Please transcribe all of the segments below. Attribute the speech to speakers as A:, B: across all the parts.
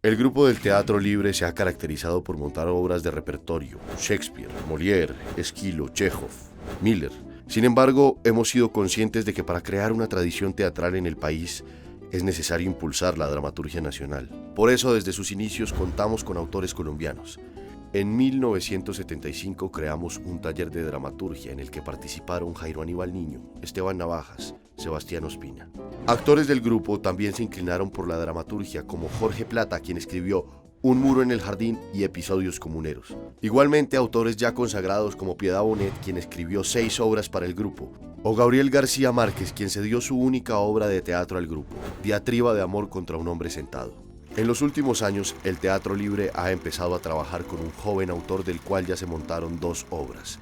A: El grupo del Teatro Libre se ha caracterizado por montar obras de repertorio: Shakespeare, Molière, Esquilo, Chekhov, Miller. Sin embargo, hemos sido conscientes de que para crear una tradición teatral en el país es necesario impulsar la dramaturgia nacional. Por eso, desde sus inicios contamos con autores colombianos. En 1975 creamos un taller de dramaturgia en el que participaron Jairo Aníbal Niño, Esteban Navajas, Sebastián Ospina. Actores del grupo también se inclinaron por la dramaturgia, como Jorge Plata, quien escribió Un muro en el jardín y Episodios comuneros. Igualmente, autores ya consagrados como Piedad Bonet, quien escribió 6 obras para el grupo, o Gabriel García Márquez, quien se dio su única obra de teatro al grupo, Diatriba de amor contra un hombre sentado. En los últimos años, el Teatro Libre ha empezado a trabajar con un joven autor del cual ya se montaron 2 obras: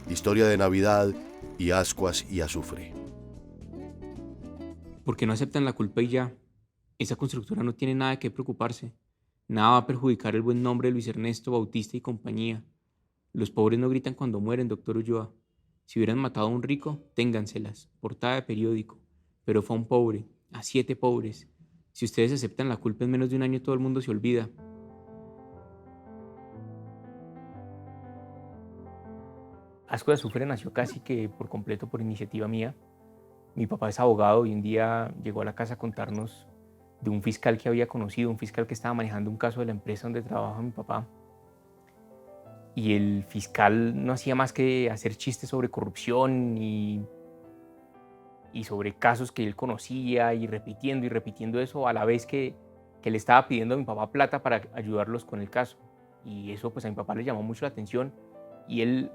A: Historia de Navidad y Ascuas y Azufre.
B: Porque no aceptan la culpa y ya. Esa constructora no tiene nada de qué preocuparse. Nada va a perjudicar el buen nombre de Luis Ernesto, Bautista y compañía. Los pobres no gritan cuando mueren, doctor Ulloa. Si hubieran matado a un rico, ténganselas, portada de periódico. Pero fue a un pobre, a 7 pobres. Si ustedes aceptan la culpa en menos de un año, todo el mundo se olvida. Asco de Azufre nació casi que por completo por iniciativa mía. Mi papá es abogado y un día llegó a la casa a contarnos de un fiscal que había conocido, un fiscal que estaba manejando un caso de la empresa donde trabaja mi papá. Y el fiscal no hacía más que hacer chistes sobre corrupción y sobre casos que él conocía, y repitiendo eso a la vez que le estaba pidiendo a mi papá plata para ayudarlos con el caso. Y eso pues a mi papá le llamó mucho la atención y él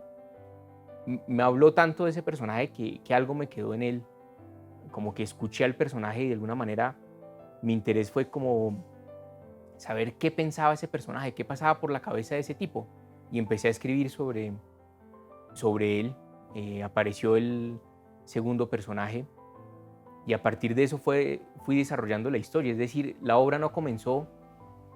B: me habló tanto de ese personaje que algo me quedó en él. Como que escuché al personaje y de alguna manera mi interés fue como saber qué pensaba ese personaje, qué pasaba por la cabeza de ese tipo. Y empecé a escribir sobre él. Apareció el segundo personaje y a partir de eso fui desarrollando la historia. Es decir, la obra no comenzó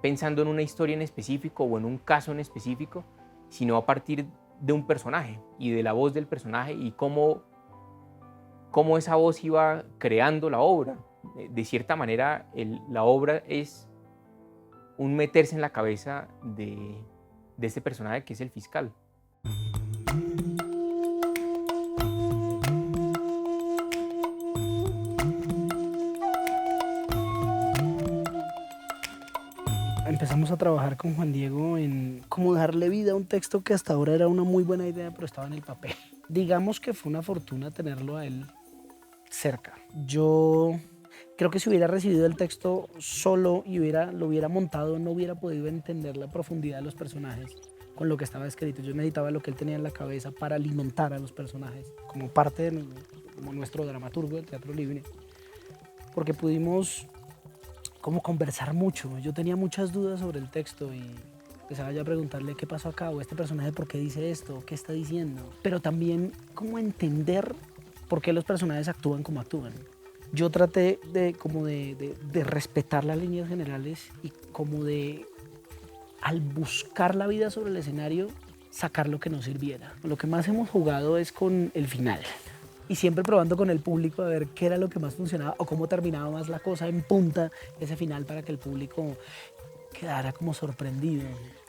B: pensando en una historia en específico o en un caso en específico, sino a partir de un personaje y de la voz del personaje y cómo esa voz iba creando la obra. De cierta manera, la obra es un meterse en la cabeza de este personaje que es el fiscal.
C: Empezamos a trabajar con Juan Diego en cómo darle vida a un texto que hasta ahora era una muy buena idea, pero estaba en el papel. Digamos que fue una fortuna tenerlo a él cerca. Yo creo que si hubiera recibido el texto solo y lo hubiera montado, no hubiera podido entender la profundidad de los personajes con lo que estaba escrito. Yo necesitaba lo que él tenía en la cabeza para alimentar a los personajes, como parte de como nuestro dramaturgo del Teatro Libre, porque pudimos como conversar mucho. Yo tenía muchas dudas sobre el texto y empezaba ya a preguntarle qué pasó acá, o este personaje por qué dice esto, qué está diciendo. Pero también como entender por qué los personajes actúan como actúan. Yo traté de respetar las líneas generales y como de, al buscar la vida sobre el escenario, sacar lo que no sirviera. Lo que más hemos jugado es con el final. Y siempre probando con el público a ver qué era lo que más funcionaba o cómo terminaba más la cosa en punta ese final para que el público quedara como sorprendido.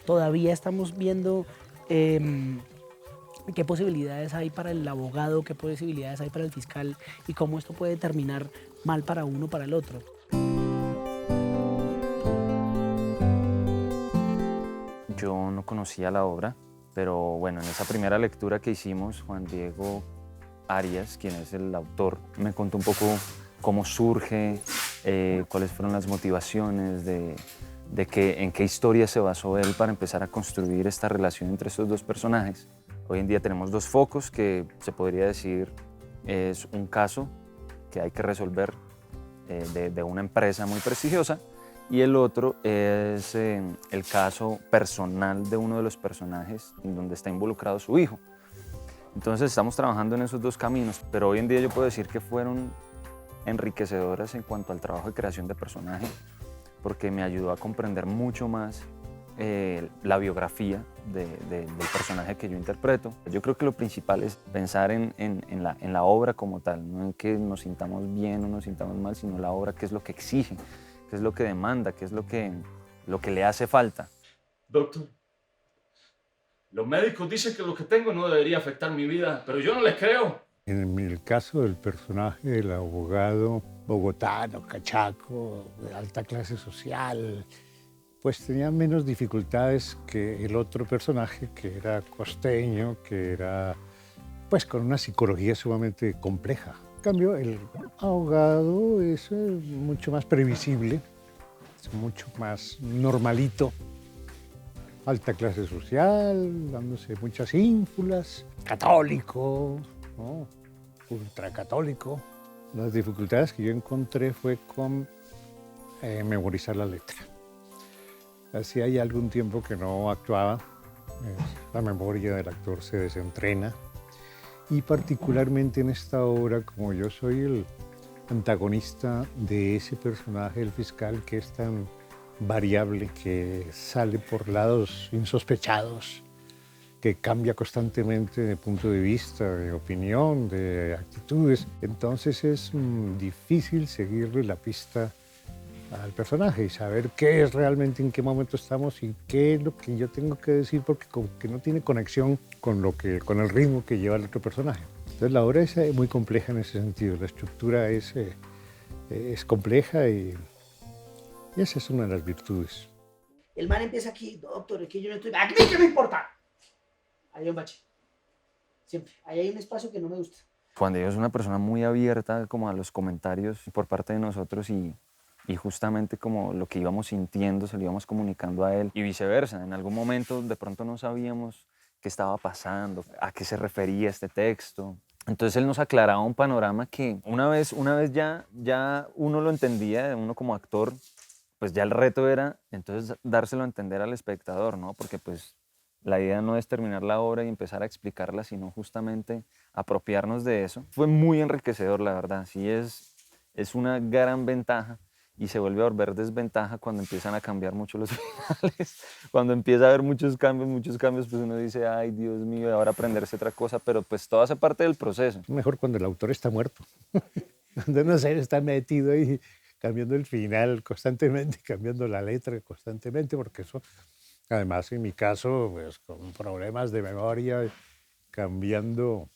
C: Todavía estamos viendo qué posibilidades hay para el abogado, qué posibilidades hay para el fiscal y cómo esto puede terminar mal para uno o para el otro.
D: Yo no conocía la obra, pero bueno, en esa primera lectura que hicimos, Juan Diego Arias, quien es el autor, me contó un poco cómo surge, cuáles fueron las motivaciones en qué historia se basó él para empezar a construir esta relación entre estos dos personajes. Hoy en día tenemos 2 focos que se podría decir es un caso que hay que resolver de una empresa muy prestigiosa y el otro es el caso personal de uno de los personajes en donde está involucrado su hijo. Entonces estamos trabajando en esos 2 caminos, pero hoy en día yo puedo decir que fueron enriquecedoras en cuanto al trabajo de creación de personaje, porque me ayudó a comprender mucho más la biografía del personaje que yo interpreto. Yo creo que lo principal es pensar en la obra como tal, no en que nos sintamos bien o nos sintamos mal, sino la obra qué es lo que exige, qué es lo que demanda, qué es lo que lo que le hace falta.
E: Doctor, los médicos dicen que lo que tengo no debería afectar mi vida, pero yo no les creo.
F: En el caso del personaje del abogado bogotano, cachaco, de alta clase social, pues tenía menos dificultades que el otro personaje, que era costeño, que era pues con una psicología sumamente compleja. En cambio, el abogado es mucho más previsible, es mucho más normalito, alta clase social, dándose muchas ínfulas, católico, ¿no? Ultracatólico. Las dificultades que yo encontré fue con memorizar la letra. Hacía ya algún tiempo que no actuaba, la memoria del actor se desentrena y particularmente en esta obra, como yo soy el antagonista de ese personaje, el fiscal, que es tan variable, que sale por lados insospechados, que cambia constantemente de punto de vista, de opinión, de actitudes. Entonces es difícil seguirle la pista al personaje y saber qué es realmente, en qué momento estamos y qué es lo que yo tengo que decir, porque como que no tiene conexión con el ritmo que lleva el otro personaje. Entonces la obra es muy compleja en ese sentido, la estructura es compleja y esa es una de las virtudes.
C: El man empieza aquí, doctor, es que yo no estoy... ¿A mí qué me importa? Ahí hay un bache. Siempre. Ahí hay un espacio que no me gusta.
D: Juan Diego es una persona muy abierta como a los comentarios por parte de nosotros y justamente como lo que íbamos sintiendo se lo íbamos comunicando a él y viceversa. En algún momento de pronto no sabíamos qué estaba pasando, a qué se refería este texto. Entonces él nos aclaraba un panorama que una vez ya uno lo entendía, uno como actor, pues ya el reto era entonces dárselo a entender al espectador, ¿no? Porque pues la idea no es terminar la obra y empezar a explicarla, sino justamente apropiarnos de eso. Fue muy enriquecedor, la verdad. Sí es una gran ventaja y se vuelve a volver desventaja cuando empiezan a cambiar mucho los finales. Cuando empieza a haber muchos cambios, pues uno dice, ay, Dios mío, ahora aprenderse otra cosa, pero pues todo hace parte del proceso.
F: Mejor cuando el autor está muerto. Cuando no sé, está metido ahí cambiando el final constantemente, cambiando la letra constantemente, porque eso... Además, en mi caso, pues, con problemas de memoria, cambiando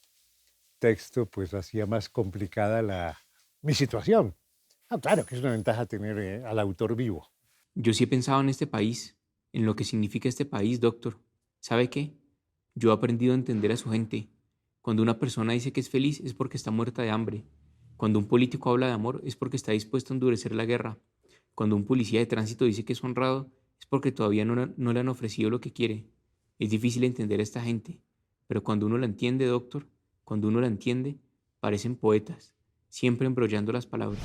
F: texto, pues hacía más complicada mi situación. Claro que es una ventaja tener al autor vivo.
B: Yo sí he pensado en este país, en lo que significa este país, doctor. ¿Sabe qué? Yo he aprendido a entender a su gente. Cuando una persona dice que es feliz es porque está muerta de hambre. Cuando un político habla de amor es porque está dispuesto a endurecer la guerra. Cuando un policía de tránsito dice que es honrado es porque todavía no le han ofrecido lo que quiere. Es difícil entender a esta gente, pero cuando uno la entiende, doctor, cuando uno la entiende, parecen poetas, siempre embrollando las palabras.